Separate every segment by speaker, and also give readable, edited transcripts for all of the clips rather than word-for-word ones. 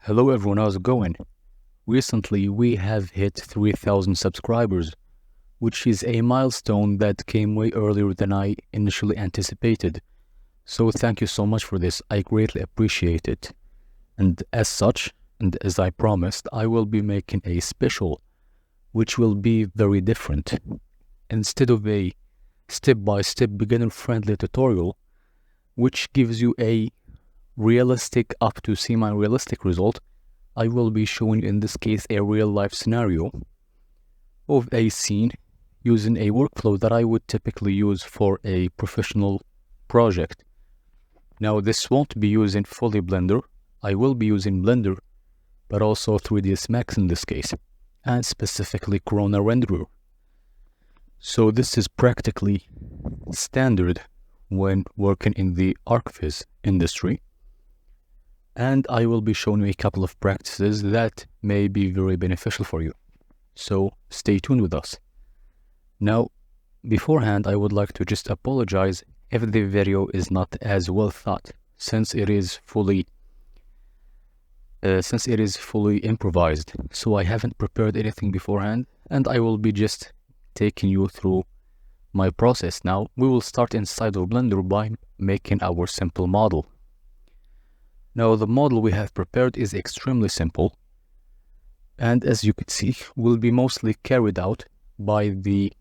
Speaker 1: Hello everyone, how's it going? Recently we have hit 3,000 subscribers, which is a milestone that came way earlier than I initially anticipated. So thank you so much for this, I greatly appreciate it. And as such, and as I promised, I will be making a special, which will be very different. Instead of a step-by-step beginner-friendly tutorial, which gives you a realistic up to semi-realistic result, I will be showing in this case a real-life scenario of a scene using a workflow that I would typically use for a professional project. Now this won't be using fully Blender, I will be using Blender, but also 3ds Max in this case, and specifically Corona Renderer. So this is practically standard when working in the ArchViz industry. And I will be showing you a couple of practices that may be very beneficial for you. So stay tuned with us. Now, beforehand, I would like to just apologize if the video is not as well thought, since it is fully improvised. So I haven't prepared anything beforehand, and I will be just taking you through my process. Now, we will start inside of Blender by making our simple model. Now the model we have prepared is extremely simple, and as you can see will be mostly carried out by the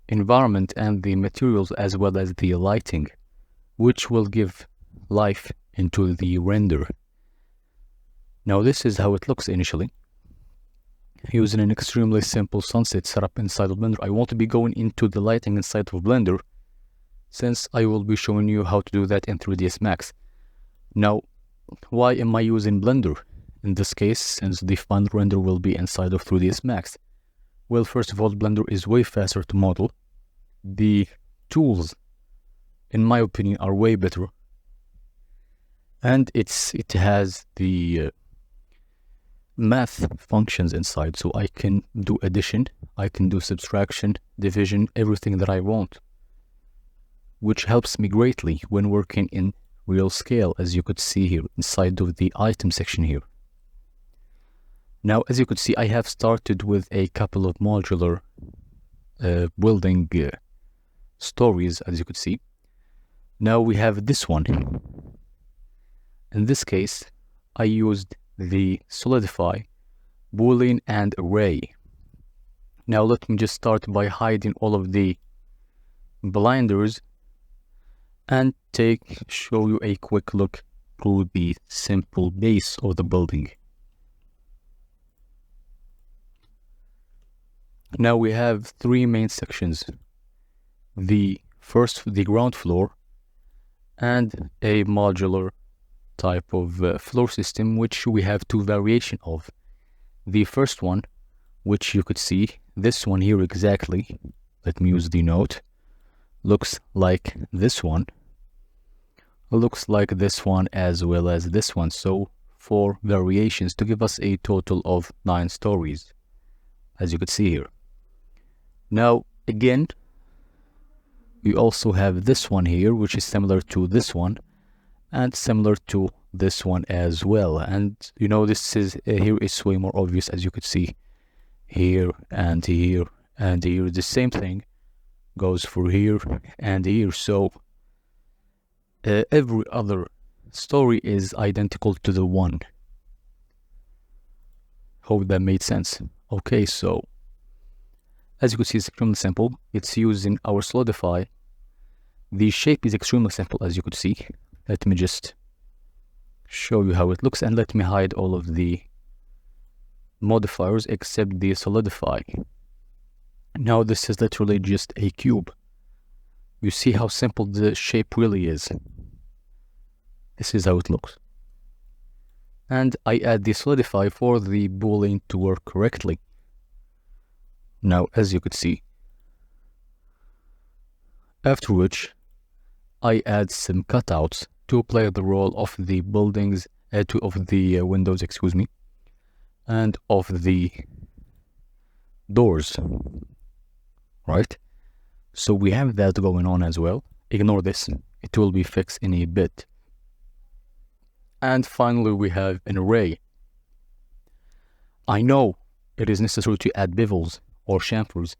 Speaker 1: environment and the materials as well as the lighting, which will give life into the render. Now this is how it looks initially, using an extremely simple sunset setup inside of Blender. I won't be going into the lighting inside of Blender, since I will be showing you how to do that in 3ds Max. Now, why am I using Blender in this case, since the final render will be inside of 3ds Max? Well, first of all, Blender is way faster to model. The tools, in my opinion, are way better. And it has the math functions inside, so I can do addition, I can do subtraction, division, everything that I want, which helps me greatly when working in real scale, as you could see here inside of the item section here. Now, as you could see, I have started with a couple of modular building stories, as you could see. Now we have this one. In this case, I used the solidify, boolean, and array. Now let me just start by hiding all of the blinders and show you a quick look through the simple base of the building. Now we have three main sections. The ground floor, and a modular type of floor system, which we have two variations of. The first one, which you could see, this one here exactly, let me use the note, looks like this one, looks like this one as well as this one. So 4 variations to give us a total of 9 stories, as you could see here. Now again, we also have this one here, which is similar to this one and similar to this one as well. And you know, this is here is way more obvious, as you could see here and here and here. The same thing goes for here and here. So every other story is identical to the one. Hope that made sense. Okay, so as you can see, it's extremely simple. It's using our solidify. The shape is extremely simple, as you could see. Let me just show you how it looks, and let me hide all of the modifiers except the solidify. Now this is literally just a cube. You see how simple the shape really is. This is how it looks. And I add the solidify for the boolean to work correctly. Now, as you could see, after which I add some cutouts to play the role of the buildings, of the windows, excuse me, and of the doors, right? So we have that going on as well. Ignore this, it will be fixed in a bit. And finally, we have an array. I know it is necessary to add bevels or chamfers,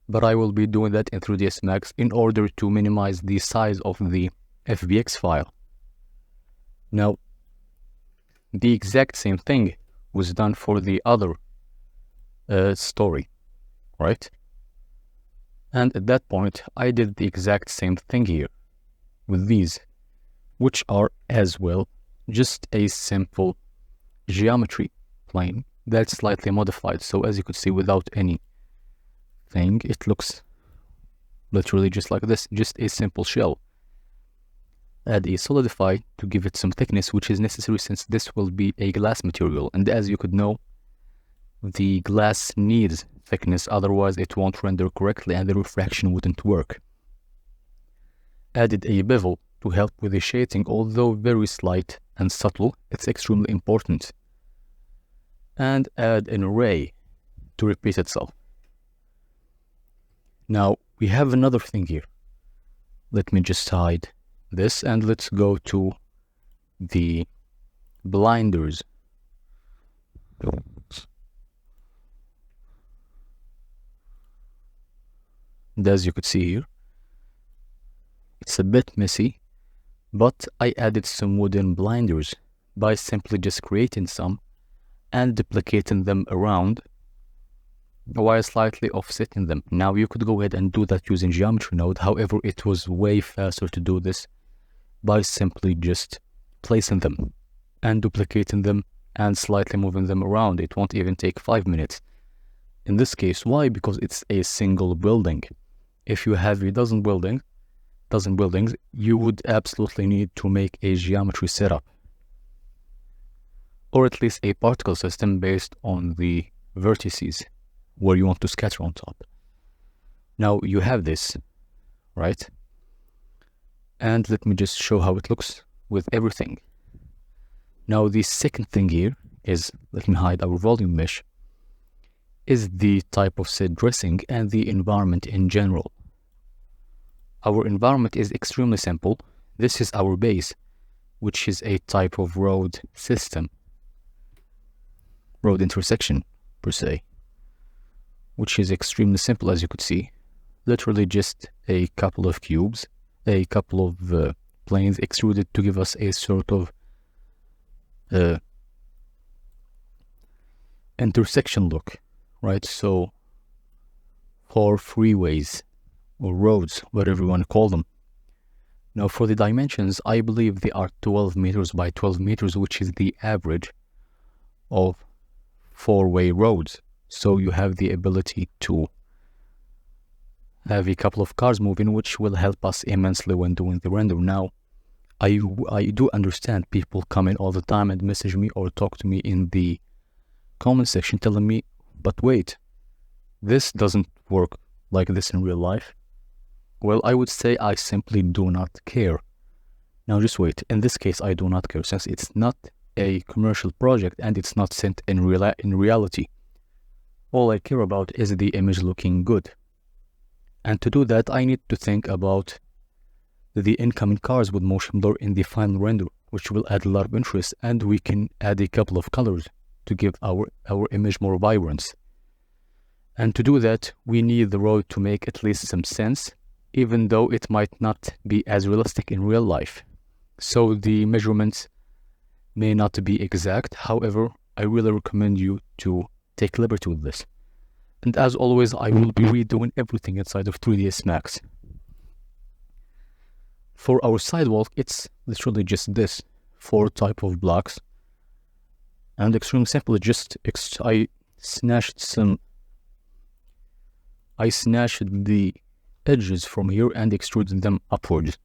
Speaker 1: but I will be doing that in 3ds Max in order to minimize the size of the FBX file. Now, the exact same thing was done for the other story, right? And at that point, I did the exact same thing here with these, which are as well just a simple geometry plane that's slightly modified. So as you could see, without anything, it looks literally just like this, just a simple shell. Add a solidify to give it some thickness, which is necessary since this will be a glass material. And as you could know, the glass needs thickness, otherwise it won't render correctly and the refraction wouldn't work. Added a bevel to help with the shading, although very slight and subtle, it's extremely important. And add an array to repeat itself. Now we have another thing here. Let me just hide this and let's go to the blinders. And as you could see here, it's a bit messy, but I added some wooden blinders by simply just creating some and duplicating them around while slightly offsetting them. Now you could go ahead and do that using geometry node. However, it was way faster to do this by simply just placing them and duplicating them and slightly moving them around. It won't even take 5 minutes. In this case, why? Because it's a single building. If you have a dozen buildings, you would absolutely need to make a geometry setup, or at least a particle system based on the vertices where you want to scatter on top. Now you have this, right? And let me just show how it looks with everything. Now the second thing here is, let me hide our volume mesh, is the type of set dressing and the environment in general. Our environment is extremely simple. This is our base, which is a type of road system, road intersection per se, which is extremely simple, as you could see. Literally just a couple of cubes, a couple of planes extruded to give us a sort of intersection look, right? So for freeways or roads, whatever you want to call them. Now for the dimensions, I believe they are 12 meters by 12 meters, which is the average of 4-way roads. So you have the ability to have a couple of cars moving, which will help us immensely when doing the render. Now, I do understand people come in all the time and message me or talk to me in the comment section telling me, but wait, this doesn't work like this in real life. Well, I would say I simply do not care. Now just wait, in this case I do not care, since it's not a commercial project and it's not sent in reality. All I care about is the image looking good. And to do that, I need to think about the incoming cars with motion blur in the final render, which will add a lot of interest, and we can add a couple of colors to give our image more vibrance. And to do that, we need the road to make at least some sense, even though it might not be as realistic in real life. So the measurements may not be exact. However, I really recommend you to take liberty with this. And as always, I will be redoing everything inside of 3ds Max. For our sidewalk, it's literally just this 4 type of blocks, and extremely simple. I snatched the edges from here and extruded them upwards,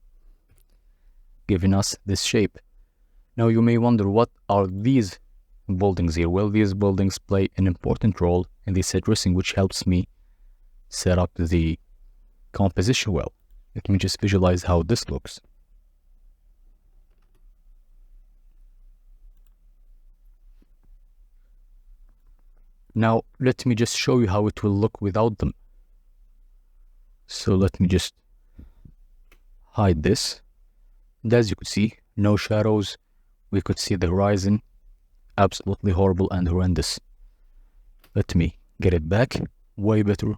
Speaker 1: giving us this shape. Now you may wonder, what are these buildings here? Well, these buildings play an important role in the set dressing, which helps me set up the composition well. Let me just visualize how this looks. Now let me just show you how it will look without them. So let me just hide this. And as you could see, no shadows. We could see the horizon. Absolutely horrible and horrendous. Let me get it back. Way better,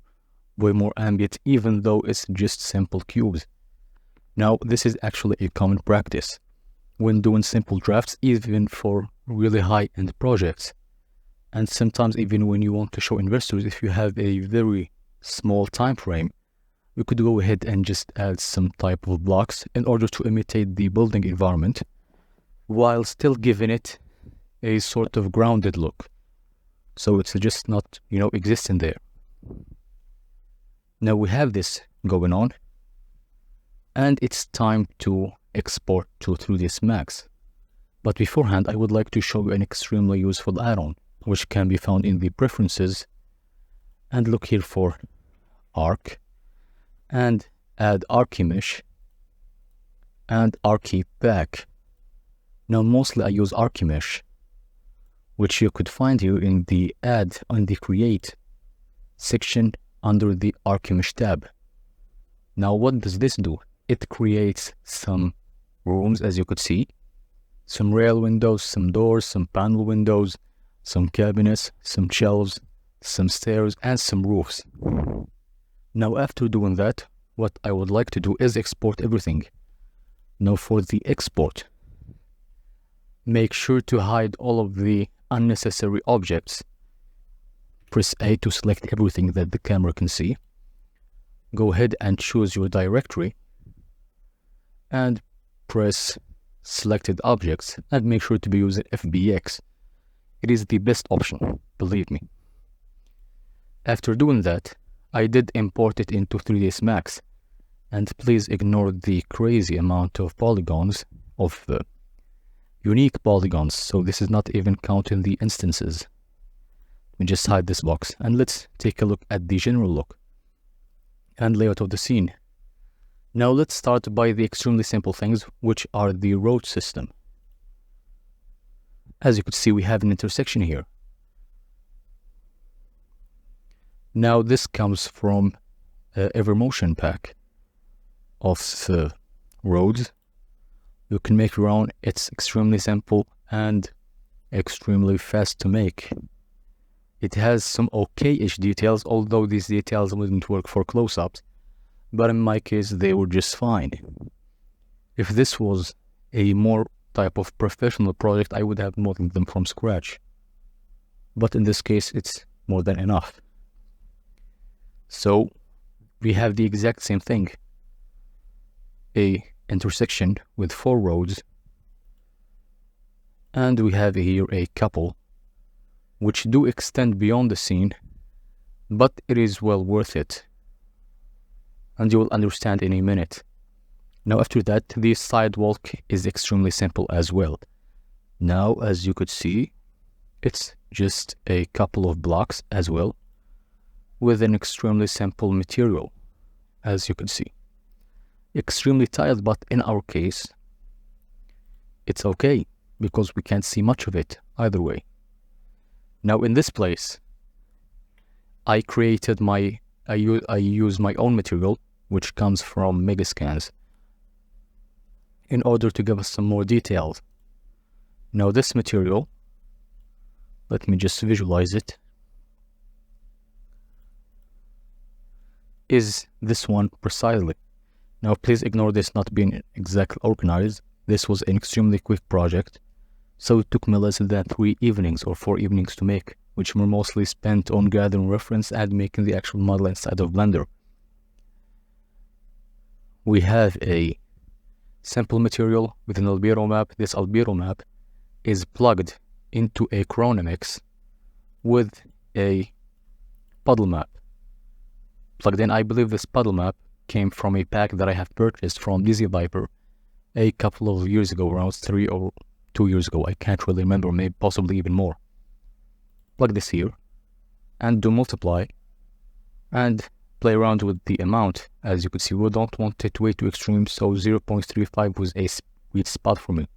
Speaker 1: way more ambient, even though it's just simple cubes. Now, this is actually a common practice when doing simple drafts, even for really high-end projects. And sometimes even when you want to show investors, if you have a very small time frame, you could go ahead and just add some type of blocks in order to imitate the building environment while still giving it a sort of grounded look. So it's just not, existing there. Now we have this going on, and it's time to export to 3ds Max. But beforehand, I would like to show you an extremely useful add-on, which can be found in the preferences. And look here for Arc, and add Archimesh and Archipack. Now mostly I use Archimesh, which you could find here in the Add on the Create section under the Archimesh tab. Now what does this do? It creates some rooms, as you could see, some rail windows, some doors, some panel windows, some cabinets, some shelves, some stairs, and some roofs. Now after doing that, what I would like to do is export everything. Now for the export, make sure to hide all of the unnecessary objects. Press A to select everything that the camera can see. Go ahead and choose your directory and press selected objects, and make sure to be using FBX. It is the best option, believe me. After doing that, I did import it into 3ds Max, and please ignore the crazy amount of polygons, of unique polygons, so this is not even counting the instances. Let me just hide this box, and let's take a look at the general look and layout of the scene. Now let's start by the extremely simple things, which are the road system. As you could see, we have an intersection here. Now this comes from Evermotion pack of roads. You can make your own. It's extremely simple and extremely fast to make. It has some okay-ish details, although these details wouldn't work for close-ups, but in my case they were just fine. If this was a more type of professional project, I would have modeled them from scratch, but in this case it's more than enough. So we have the exact same thing, a intersection with 4 roads, and we have here a couple which do extend beyond the scene, but it is well worth it, and you will understand in a minute. Now after that, the sidewalk is extremely simple as well. Now as you could see, it's just a couple of blocks as well, with an extremely simple material, as you could see. Extremely tiled, but in our case, it's okay, because we can't see much of it either way. Now in this place, I created I use my own material, which comes from Megascans, in order to give us some more details. Now this material, let me just visualize it, is this one precisely. Now please ignore this not being exactly organized. This was an extremely quick project, so it took me less than 3 evenings or 4 evenings to make, which were mostly spent on gathering reference and making the actual model inside of Blender. We have a simple material with an albedo map. This albedo map is plugged into a Chronomix with a puddle map plugged in. I believe this puddle map came from a pack that I have purchased from Dizzy Viper a couple of years ago, around 3 or 2 years ago. I can't really remember, maybe possibly even more. Plug this here and do multiply and play around with the amount. As you could see, we don't want it way too extreme, so 0.35 was a sweet spot for me.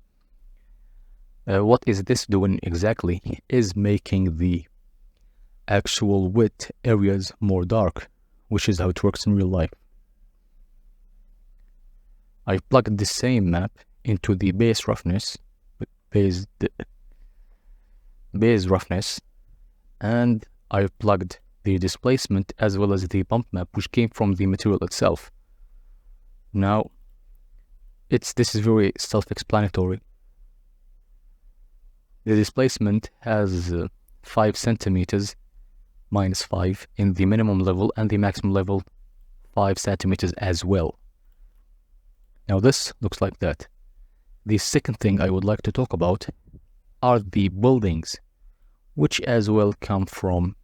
Speaker 1: What is this doing exactly is making the actual width areas more dark, which is how it works in real life. I plugged the same map into the base roughness, base roughness, and I've plugged the displacement as well as the bump map, which came from the material itself. Now, this is very self-explanatory. The displacement has 5 centimeters minus 5 in the minimum level, and the maximum level 5 centimeters as well. Now this looks like that. The second thing I would like to talk about are the buildings, which as well come from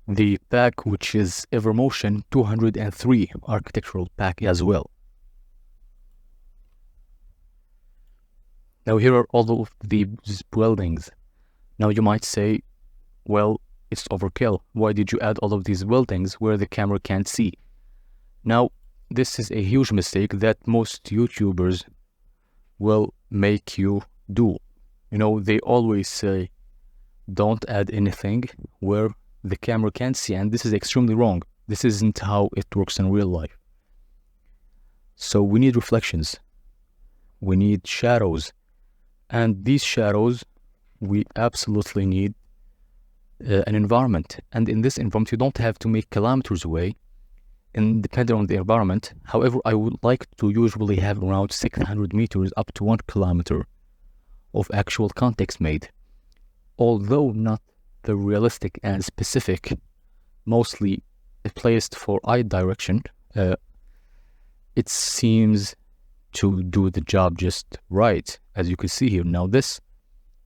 Speaker 1: the pack, which is Evermotion 203 architectural pack as well. Now here are all of these buildings. Now you might say, well, it's overkill. Why did you add all of these buildings where the camera can't see? Now, this is a huge mistake that most YouTubers will make you do. You know, they always say, don't add anything where the camera can't see, and this is extremely wrong. This isn't how it works in real life. So we need reflections. We need shadows. And these shadows, we absolutely need an environment. And in this environment, you don't have to make kilometers away, and depending on the environment. However, I would like to usually have around 600 meters up to 1 kilometer of actual context made. Although not the realistic and specific, mostly placed for eye direction, it seems to do the job just right, as you can see here. Now this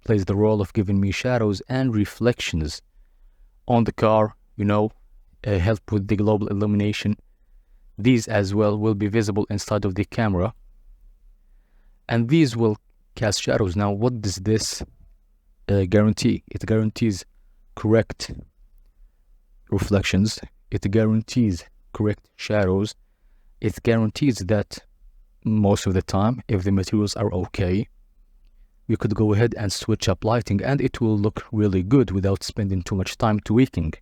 Speaker 1: plays the role of giving me shadows and reflections on the car, you know, help with the global illumination. These as well will be visible inside of the camera, and these will cast shadows. Now what does this guarantee? It guarantees correct reflections, it guarantees correct shadows, it guarantees that most of the time, if the materials are okay, you could go ahead and switch up lighting and it will look really good without spending too much time tweaking.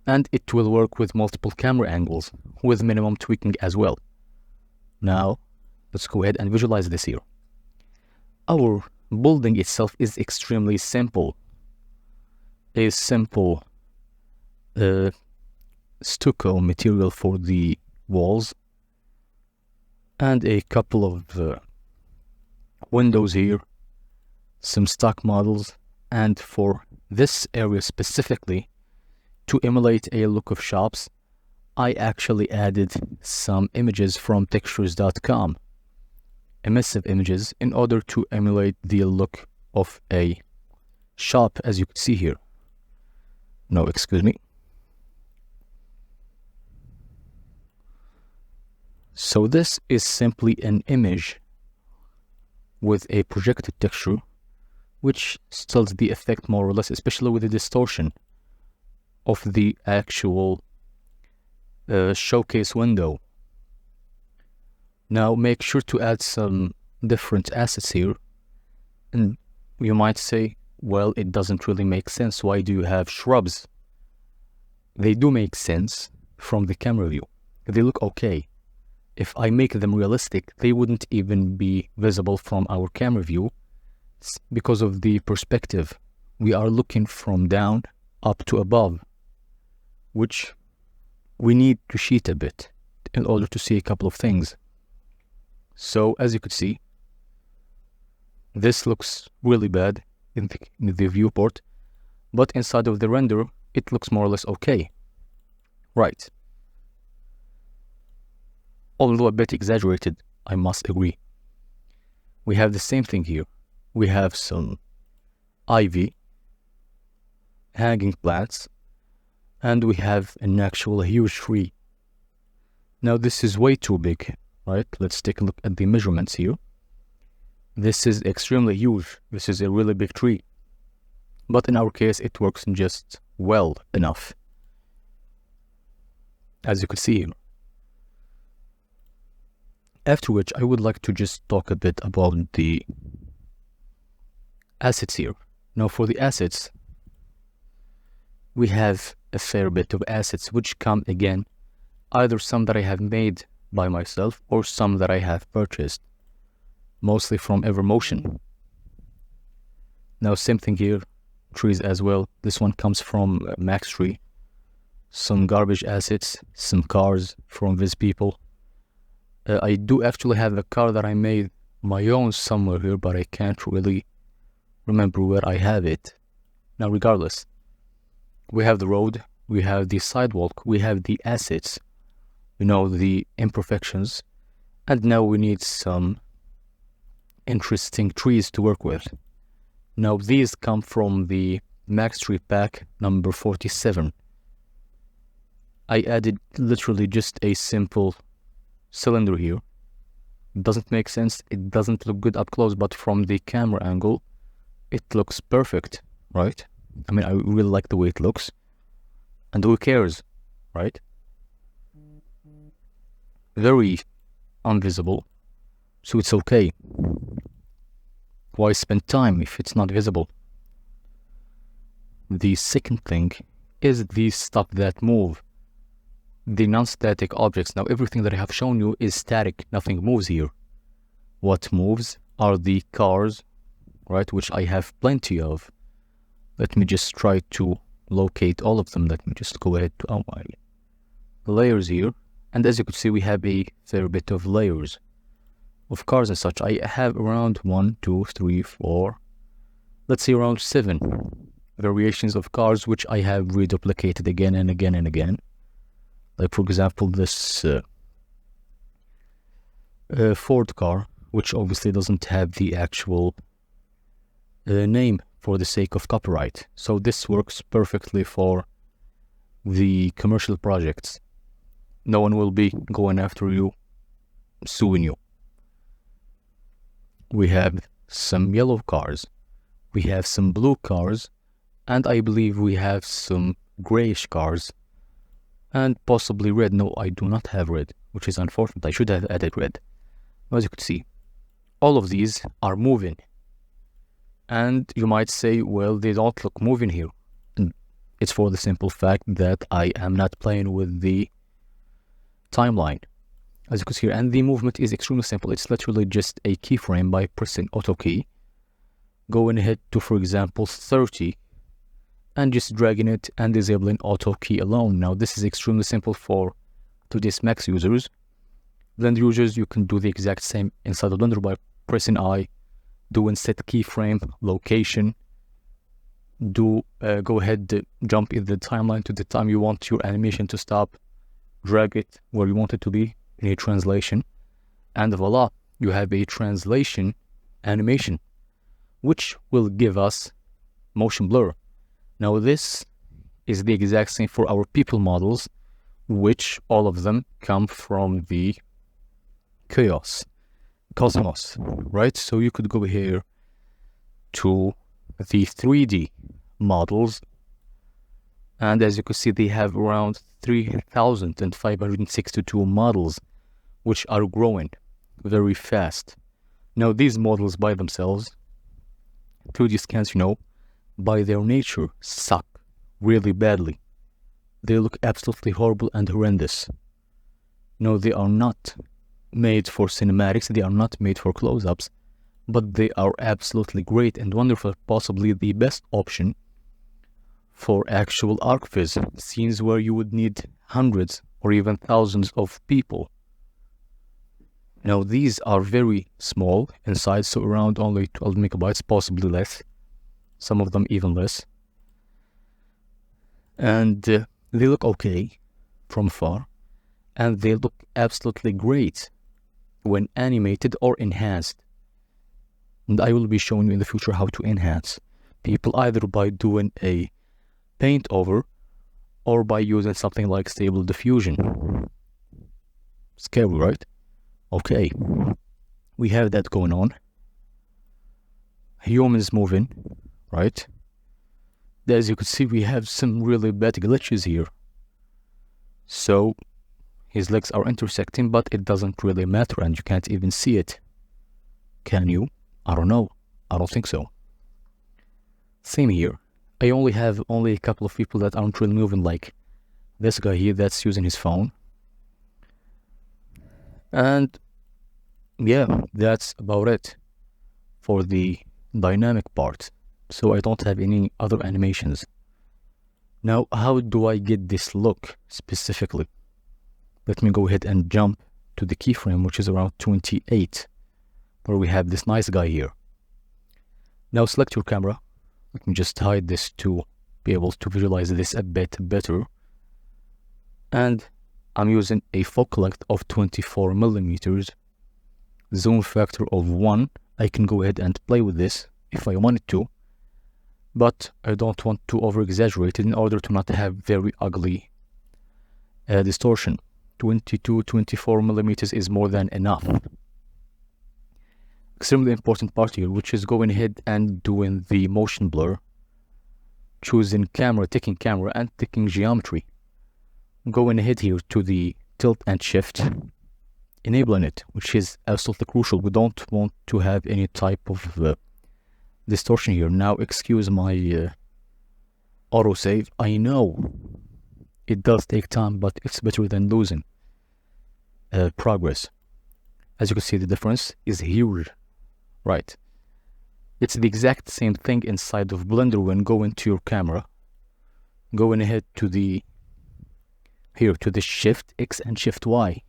Speaker 1: And it will work with multiple camera angles with minimum tweaking as well. Now, let's go ahead and visualize this here. Our building itself is extremely simple. A simple stucco material for the walls and a couple of windows here, some stock models, and for this area specifically, to emulate a look of shops, I actually added some images from textures.com, emissive images, in order to emulate the look of a shop, as you can see here. No, excuse me. So this is simply an image with a projected texture, which stills the effect more or less, especially with the distortion of the actual showcase window. Now make sure to add some different assets here, and you might say, well, it doesn't really make sense. Why do you have shrubs? They do make sense from the camera view. They look okay. If I make them realistic, they wouldn't even be visible from our camera view because of the perspective. We are looking from down up to above, which we need to sheet a bit in order to see a couple of things. So as you could see, this looks really bad in the viewport, but inside of the render, it looks more or less okay. Right. Although a bit exaggerated, I must agree. We have the same thing here. We have some ivy, hanging plants, and we have an actual huge tree. Now this is way too big, right? Let's take a look at the measurements here. This is extremely huge. This is a really big tree. But in our case, it works just well enough, as you can see here. After which, I would like to just talk a bit about the assets here. Now for the assets, we have a fair bit of assets which come again, either some that I have made by myself or some that I have purchased, mostly from Evermotion. Now same thing here, trees as well. This one comes from Max Tree. Some garbage assets, some cars from these people. I do actually have a car that I made my own somewhere here, but I can't really remember where I have it. Now, regardless, we have the road, we have the sidewalk, we have the assets, the imperfections, and now we need some interesting trees to work with. Now, these come from the Max Tree pack number 47. I added literally just a simple cylinder here. It doesn't make sense, it doesn't look good up close, but from the camera angle, it looks perfect, right? I mean, I really like the way it looks. And who cares, right? Very invisible, so it's okay. Why spend time if it's not visible? The second thing is the stuff that move. The non-static objects. Now, everything that I have shown you is static. Nothing moves here. What moves are the cars, right, which I have plenty of. Let me just try to locate all of them. Let me just go ahead to my layers here. And as you can see, we have a fair bit of layers of cars and such. I have around 1, 2, 3, 4, let's say around 7 variations of cars, which I have reduplicated again and again and again. Like, for example, this Ford car, which obviously doesn't have the actual name for the sake of copyright. So this works perfectly for the commercial projects. No one will be going after you, suing you. We have some yellow cars, we have some blue cars, and I believe we have some grayish cars. And possibly red. No, I do not have red, which is unfortunate. I should have added red. As you can see, all of these are moving. And you might say, well, they don't look moving here. And it's for the simple fact that I am not playing with the timeline, as you can see here. And the movement is extremely simple. It's literally just a keyframe by pressing auto key, going ahead to, for example, 30, and just dragging it and disabling auto key alone. Now, this is extremely simple for today's Max users. Blender users, you can do the exact same inside of Blender by pressing I, doing set keyframe, location, go ahead, jump in the timeline to the time you want your animation to stop, drag it where you want it to be in a translation, and voila, you have a translation animation, which will give us motion blur. Now, this is the exact same for our people models, which all of them come from the Cosmos, right? So you could go here to the 3D models, and as you can see, they have around 3,562 models, which are growing very fast. Now, these models by themselves, 2D scans, by their nature, suck really badly. They look absolutely horrible and horrendous. No, they are not made for cinematics, they are not made for close-ups, but they are absolutely great and wonderful, possibly the best option for actual ArcViz scenes where you would need hundreds or even thousands of people. Now, these are very small in size, so around only 12 megabytes, possibly less. Some of them even less. And they look okay from far, and they look absolutely great when animated or enhanced. And I will be showing you in the future how to enhance people, either by doing a paint over or by using something like Stable Diffusion. Scary, right? Okay, we have that going on. Humans moving, right? As you can see, we have some really bad glitches here. So his legs are intersecting, but it doesn't really matter, and you can't even see it. Can you? I don't know. I don't think so. Same here. I only have a couple of people that aren't really moving, like this guy here that's using his phone. And yeah, that's about it for the dynamic part. so I don't have any other animations. Now, how do I get this look specifically? Let me go ahead and jump to the keyframe, which is around 28, where we have this nice guy here. Now select your camera. Let me just hide this to be able to visualize this a bit better. And I'm using a focal length of 24 millimeters, zoom factor of 1. I can go ahead and play with this if I wanted to, but I don't want to over exaggerate it in order to not have very ugly distortion. 24 millimeters is more than enough. Extremely important part here, which is going ahead and doing the motion blur, choosing camera, taking camera and taking geometry. Going ahead here to the tilt and shift, enabling it, which is absolutely crucial. We don't want to have any type of distortion here. Now excuse my autosave. I know it does take time, but it's better than losing progress. As you can see, the difference is huge, right? It's the exact same thing inside of Blender. When going to your camera, going ahead to the here to the shift X and shift Y,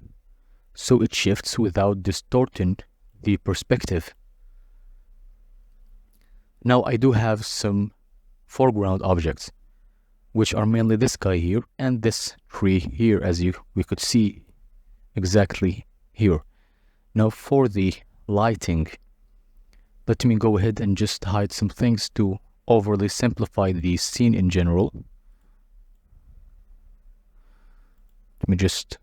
Speaker 1: so it shifts without distorting the perspective. Now I do have some foreground objects, which are mainly this guy here and this tree here, as we could see exactly here. Now for the lighting, let me go ahead and just hide some things to overly simplify the scene in general. Let me just...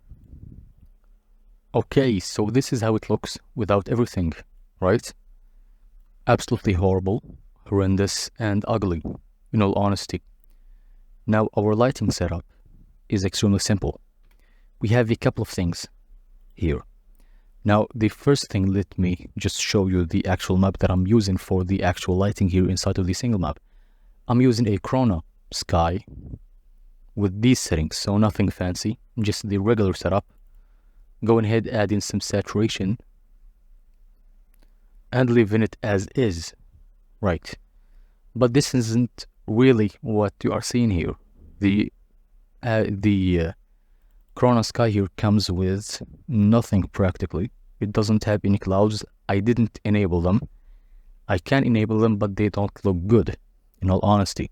Speaker 1: Okay, so this is how it looks without everything, right? Absolutely horrible, horrendous, and ugly, in all honesty. Now our lighting setup is extremely simple. We have a couple of things here. Now the first thing, let me just show you the actual map that I'm using for the actual lighting here inside of the single map. I'm using a Chrono Sky with these settings, so nothing fancy, just the regular setup. Going ahead, adding some saturation and leaving it as is, right? But this isn't really what you are seeing here. The Chrono Sky here comes with nothing practically. It doesn't have any clouds. I didn't enable them. I can enable them, but they don't look good, in all honesty.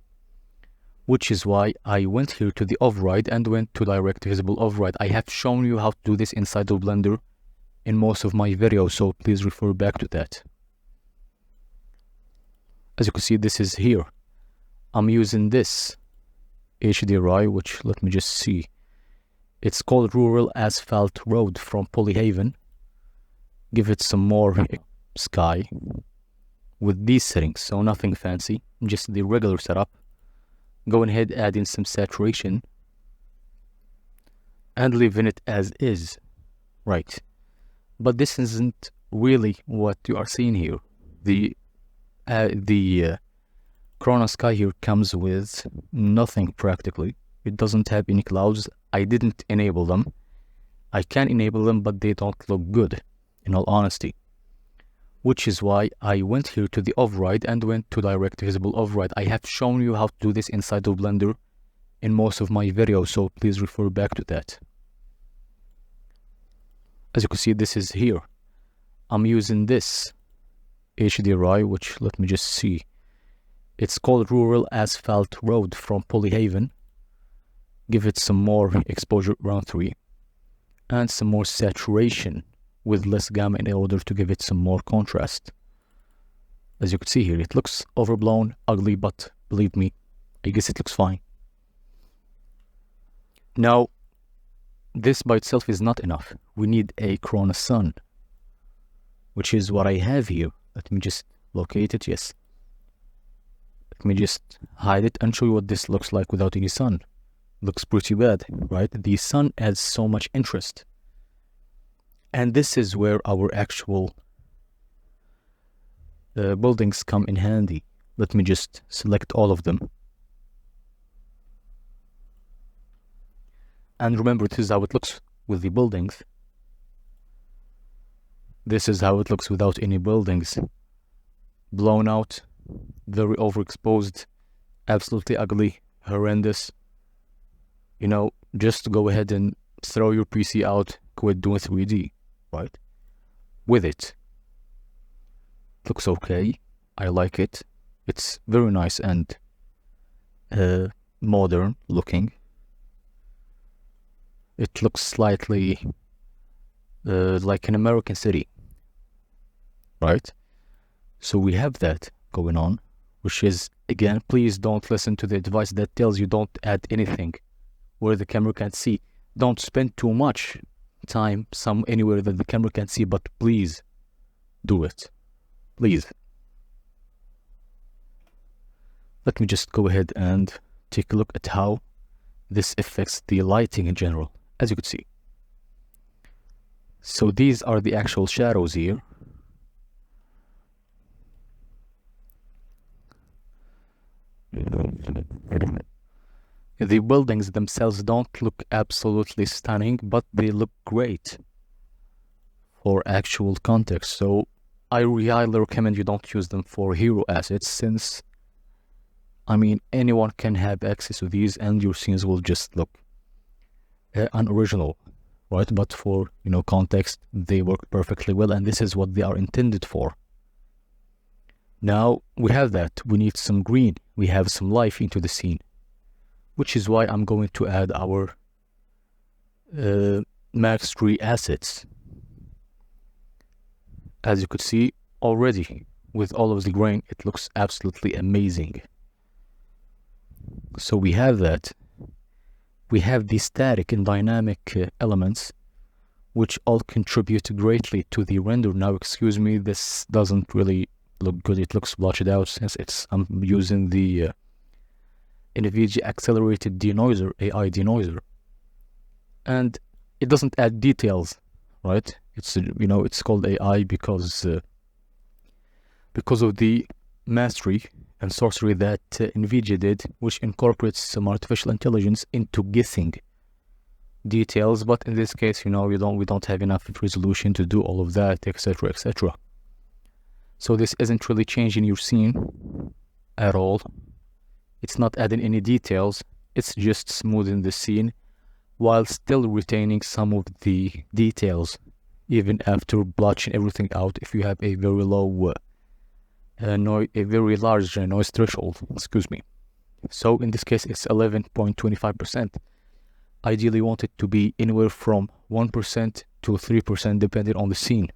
Speaker 1: Which is why I went here to the override and went to direct visible override. I have shown you how to do this inside of Blender in most of my videos, so please refer back to that. As you can see, this is here. I'm using this HDRI, which, let me just see. It's called Rural Asphalt Road from Polyhaven. Give it some more sky with these settings, so nothing fancy, just the regular setup. Going ahead, adding some saturation and leaving it as is, right? But this isn't really what you are seeing here. The Chrono Sky here comes with nothing practically. It doesn't have any clouds. I didn't enable them. I can enable them, but they don't look good, in all honesty. Which is why I went here to the override and went to direct visible override. I have shown you how to do this inside of Blender in most of my videos, so please refer back to that. As you can see, this is here. I'm using this HDRI, which, let me just see. It's called Rural Asphalt Road from Polyhaven. Give it some more exposure, around 3, and some more saturation with less gamma in order to give it some more contrast. As you can see here, it looks overblown, ugly, but believe me, I guess it looks fine. Now, this by itself is not enough. We need a Chrono Sun, which is what I have here. Let me just locate it, yes. Let me just hide it and show you what this looks like without any sun. Looks pretty bad, right? The sun adds so much interest. And this is where our actual buildings come in handy. Let me just select all of them. And remember, this is how it looks with the buildings. This is how it looks without any buildings. Blown out, very overexposed, absolutely ugly, horrendous, you know, just go ahead and throw your PC out, quit doing 3D, right? With it. Looks okay. I like it. It's very nice and modern looking. It looks slightly like an American city, right? So we have that going on, which is, again, please don't listen to the advice that tells you don't add anything where the camera can't see. Don't spend too much time anywhere that the camera can't see, but please do it. Please. Let me just go ahead and take a look at how this affects the lighting in general, as you could see. So these are the actual shadows here. The buildings themselves don't look absolutely stunning, but they look great for actual context. So I highly recommend you don't use them for hero assets, since, I mean, anyone can have access to these and your scenes will just look unoriginal, right? But for, you know, context, they work perfectly well, and this is what they are intended for. Now we have that. We need some green. We have some life into the scene, which is why I'm going to add our Max Tree assets. As you could see already, with all of the grain, it looks absolutely amazing. So we have that. We have the static and dynamic elements, which all contribute greatly to the render. Now, excuse me, this doesn't really look good. It looks blotched out since I'm using the NVIDIA accelerated denoiser, AI denoiser, and it doesn't add details, right? It's, you know, it's called AI because of the mastery and sorcery that NVIDIA did, which incorporates some artificial intelligence into guessing details. But in this case, you know, we don't have enough resolution to do all of that, etc., etc. So this isn't really changing your scene at all. It's not adding any details. It's just smoothing the scene while still retaining some of the details, even after blotching everything out. If you have a very low a very large noise threshold, excuse me. So in this case, it's 11.25%. Ideally, want it to be anywhere from 1% to 3%, depending on the scene.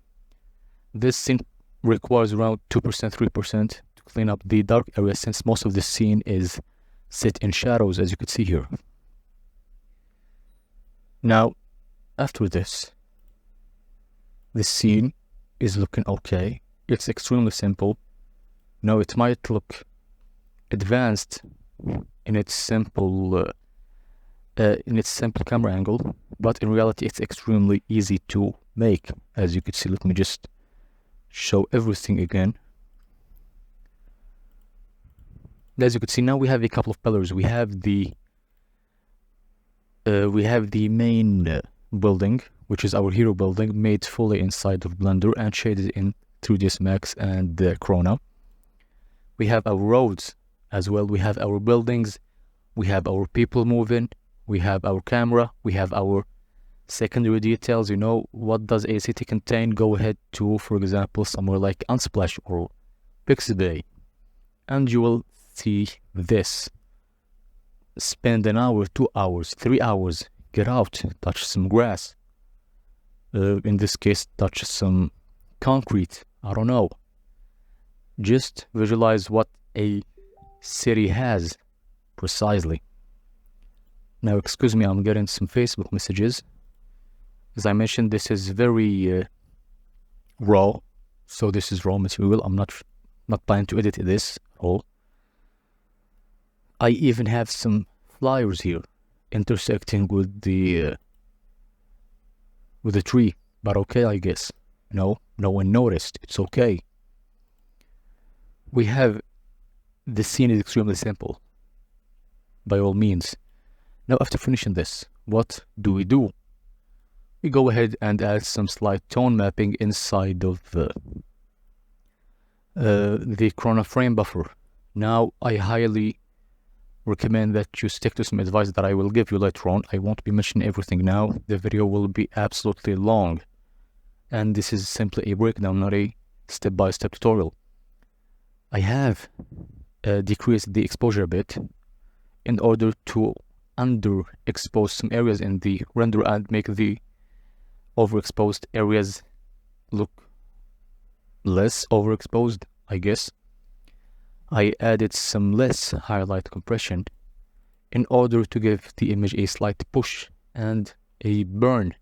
Speaker 1: This scene requires around 2%, 3% to clean up the dark area, since most of the scene is set in shadows, as you could see here. Now, after this scene is looking okay. It's extremely simple. Now, it might look advanced in its simple camera angle, but in reality, it's extremely easy to make. As you could see, let me just show everything again. As you could see, now we have a couple of pillars. We have the main building, which is our hero building, made fully inside of Blender and shaded in 3ds Max and Corona. We have our roads as well. We have our buildings. We have our people moving. We have our camera. We have our secondary details. You know, what does a city contain? Go ahead to, for example, somewhere like Unsplash or Pixabay, and you will see this. Spend an hour, 2 hours, 3 hours, get out, touch some grass. In this case, touch some concrete. I don't know. Just visualize what a city has precisely. Now, excuse me, I'm getting some Facebook messages. As I mentioned, this is very raw. So this is raw material. I'm not planning to edit this at all. I even have some flyers here intersecting with the tree. But okay, I guess. No one noticed. It's okay. We have, the scene is extremely simple, by all means. Now, after finishing this, what do? We go ahead and add some slight tone mapping inside of the Corona frame buffer. Now, I highly recommend that you stick to some advice that I will give you later on. I won't be mentioning everything now. The video will be absolutely long, and this is simply a breakdown, not a step-by-step tutorial. I have decreased the exposure a bit in order to underexpose some areas in the render and make the overexposed areas look less overexposed, I guess. I added some less highlight compression in order to give the image a slight push and a burn,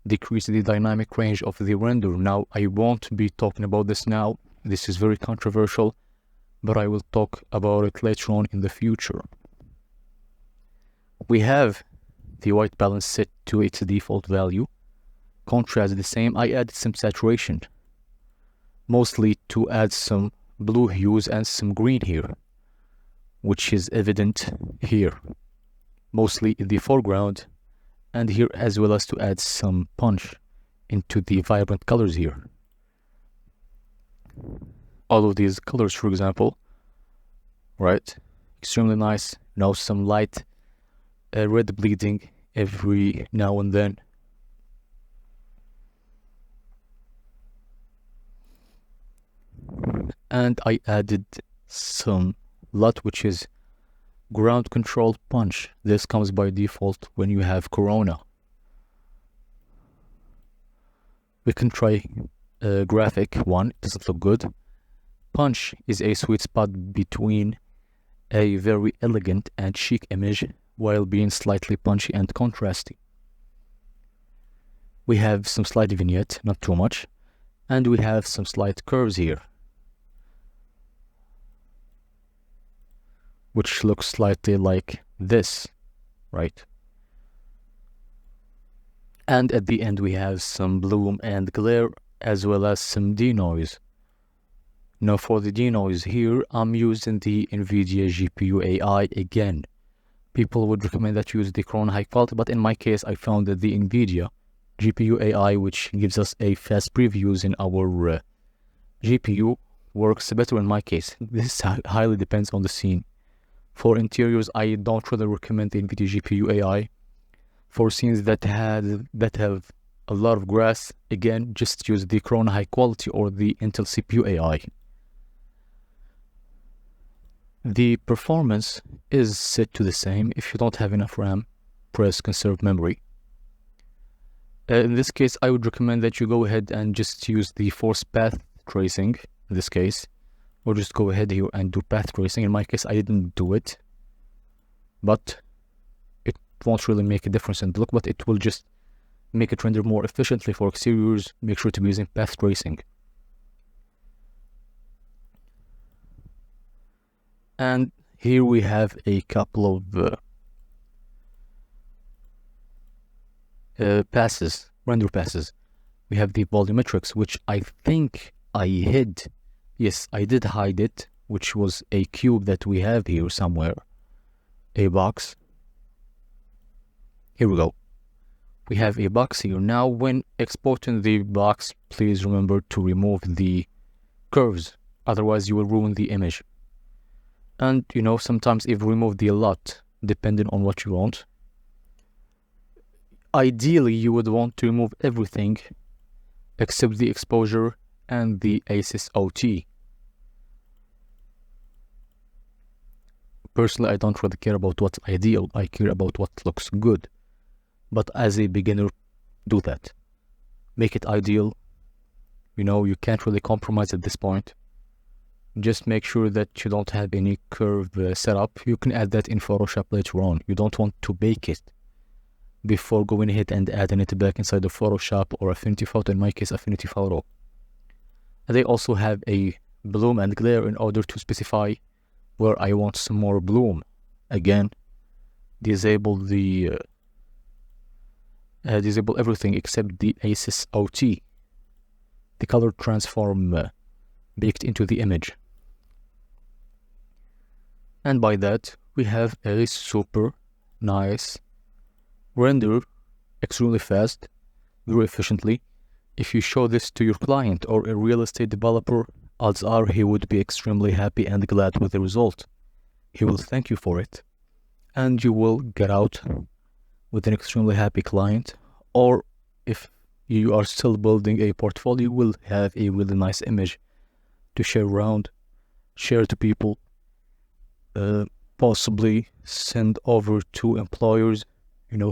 Speaker 1: decrease the dynamic range of the render. Now, I won't be talking about this now. This is very controversial, but I will talk about it later on in the future. We have the white balance set to its default value. Contrast the same. I added some saturation, mostly to add some blue hues and some green here, which is evident here, mostly in the foreground and here, as well as to add some punch into the vibrant colors here. All of these colors, for example, right? Extremely nice. Now some light red bleeding every now and then. And I added some LUT, which is ground control punch. This comes by default when you have Corona. We can try graphic one. It doesn't look good. Punch is a sweet spot between a very elegant and chic image while being slightly punchy and contrasty. We have some slight vignette, not too much, and we have some slight curves here, which looks slightly like this, right? And at the end we have some bloom and glare, as well as some denoise. Now for the denoise here, I'm using the NVIDIA GPU AI again. People would recommend that you use the Corona high quality, but in my case I found that the NVIDIA GPU AI, which gives us a fast previews in our GPU, works better in my case. This highly depends on the scene. For interiors, I don't really recommend the NVIDIA GPU AI. For scenes that have a lot of grass, again, just use the Corona high quality or the Intel CPU AI. The performance is set to the same. If you don't have enough RAM, press conserve memory. In this case, I would recommend that you go ahead and just use the force path tracing in this case, or just go ahead here and do path tracing. In my case, I didn't do it, but it won't really make a difference in the look, but it will just make it render more efficiently. For exteriors, make sure to be using path tracing. And here we have a couple of passes, render passes. We have the volumetrics, which I think I hid. Yes, I did hide it, which was a cube that we have here somewhere, a box. Here we go. We have a box here. Now, when exporting the box, please remember to remove the curves, otherwise you will ruin the image. And you know, sometimes if you remove the LUT, depending on what you want, ideally you would want to remove everything except the exposure and the ACES OT. Personally, I don't really care about what's ideal, I care about what looks good. But as a beginner, do that. Make it ideal. You know, you can't really compromise at this point. Just make sure that you don't have any curve setup. You can add that in Photoshop later on. You don't want to bake it before going ahead and adding it back inside the Photoshop or Affinity Photo, in my case Affinity Photo. And they also have a bloom and glare in order to specify where I want some more bloom. Again, disable the disable everything except the ACES OT, the color transform baked into the image. And by that, we have a super nice render, extremely fast, very efficiently. If you show this to your client or a real estate developer, odds are he would be extremely happy and glad with the result. He will thank you for it, and you will get out with an extremely happy client. Or if you are still building a portfolio, you will have a really nice image to share around, share to people, possibly send over to employers,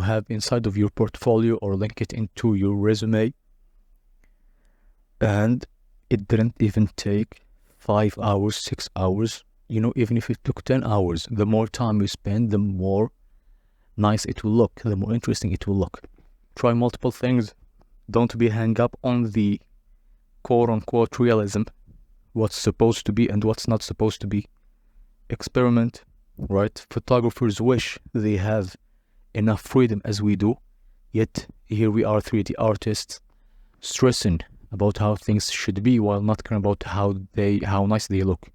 Speaker 1: have inside of your portfolio or link it into your resume. And it didn't even take 5 hours, 6 hours, even if it took 10 hours, the more time you spend, the more nice it will look, the more interesting it will look. Try multiple things. Don't be hung up on the quote-unquote realism, what's supposed to be and what's not supposed to be. Experiment, right? Photographers wish they have enough freedom as we do, yet here we are 3D artists stressing about how things should be while not caring about how nice they look.